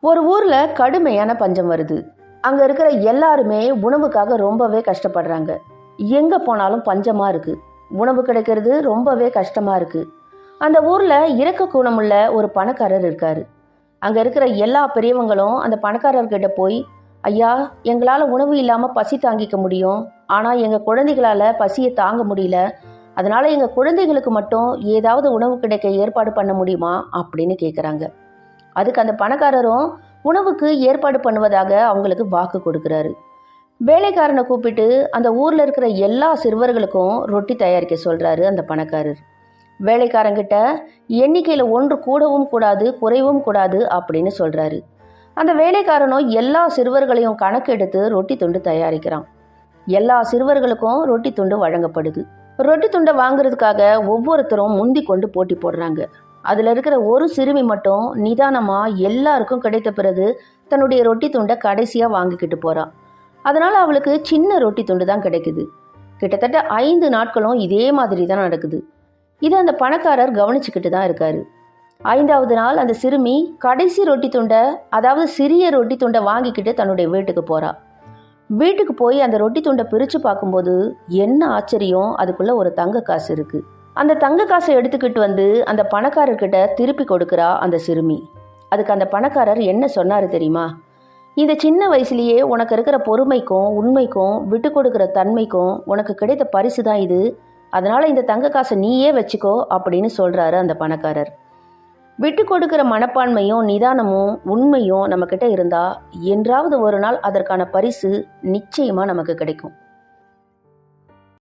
ஒரு ஊர்ல கடுமையான பஞ்சம் வருது. அங்க இருக்கிற எல்லாருமே உணவுக்காக ரொம்பவே கஷ்டப்படுறாங்க. எங்க போனாலும் பஞ்சமா இருக்கு. உணவு கிடைக்கிறது ரொம்பவே கஷ்டமா இருக்கு. அந்த ஊர்ல இரக்க குணமுள்ள ஒரு பணக்காரர் இருக்காரு. அங்க இருக்கிற எல்லா பெரியவங்களும் அந்த பணக்காரர்கிட்ட போய், ஐயா, எங்களால உணவு இல்லாம பசி தாங்கிக்க முடியும். ஆனா எங்க குழந்தைகளால பசியை தாங்க முடியல. அதனால எங்க குழந்தைகளுக்கு மட்டும் ஏதாவது உணவு கிடைக்க ஏற்பாடு பண்ண முடியுமா அப்படின்னு கேட்குறாங்க. அதுக்கு அந்த பணக்காரரும் உணவுக்கு ஏற்பாடு பண்ணுவதாக அவங்களுக்கு வாக்கு கொடுக்குறாரு. வேலைக்காரனை கூப்பிட்டு அந்த ஊர்ல இருக்கிற எல்லா சிறுவர்களுக்கும் ரொட்டி தயாரிக்க சொல்றாரு அந்த பணக்காரர். வேலைக்காரங்கிட்ட எண்ணிக்கையில ஒன்று கூடவும் கூடாது, குறைவும் கூடாது அப்படின்னு சொல்றாரு. அந்த வேலைக்காரனும் எல்லா சிறுவர்களையும் கணக்கெடுத்து ரொட்டி துண்டு தயாரிக்கிறான். எல்லா சிறுவர்களுக்கும் ரொட்டி துண்டு வழங்கப்படுது. ரொட்டி துண்டை வாங்குறதுக்காக ஒவ்வொருத்தரும் முந்தி கொண்டு போட்டி போடுறாங்க. அதுல இருக்கிற ஒரு சிறுமி மட்டும் நிதானமா எல்லாருக்கும் கிடைத்த பிறகு தன்னுடைய ரொட்டி துண்டை கடைசியா வாங்கிக்கிட்டு போறான். அதனால அவளுக்கு சின்ன ரொட்டி துண்டு தான் கிடைக்குது. கிட்டத்தட்ட 5 நாட்களும் இதே மாதிரி தான் நடக்குது. இதை அந்த பணக்காரர் கவனிச்சுக்கிட்டு தான் இருக்காரு. 5வது நாள் அந்த சிறுமி கடைசி ரொட்டி துண்டை, அதாவது சிறிய ரொட்டி துண்டை வாங்கிக்கிட்டு தன்னுடைய வீட்டுக்கு போறா. வீட்டுக்கு போய் அந்த ரொட்டி துண்டை பிரிச்சு பார்க்கும்போது என்ன ஆச்சரியம், அதுக்குள்ள ஒரு தங்க காசு இருக்கு. அந்த தங்க காசை எடுத்துக்கிட்டு வந்து அந்த பணக்காரர்கிட்ட திருப்பி கொடுக்குறா அந்த சிறுமி. அதுக்கு அந்த பணக்காரர் என்ன சொன்னாரு தெரியுமா? இந்த சின்ன வயசுலயே உனக்கு இருக்கிற பொறுமைக்கும் உண்மைக்கும் விட்டு கொடுக்குற தன்மைக்கும் உனக்கு கிடைத்த பரிசு தான் இது. அதனால இந்த தங்க காசை நீயே வச்சுக்கோ அப்படின்னு சொல்றாரு அந்த பணக்காரர். விட்டு கொடுக்கிற மனப்பான்மையும் நிதானமும் உண்மையும் நம்ம கிட்ட இருந்தா என்றாவது ஒரு நாள் அதற்கான பரிசு நிச்சயமா நமக்கு கிடைக்கும்.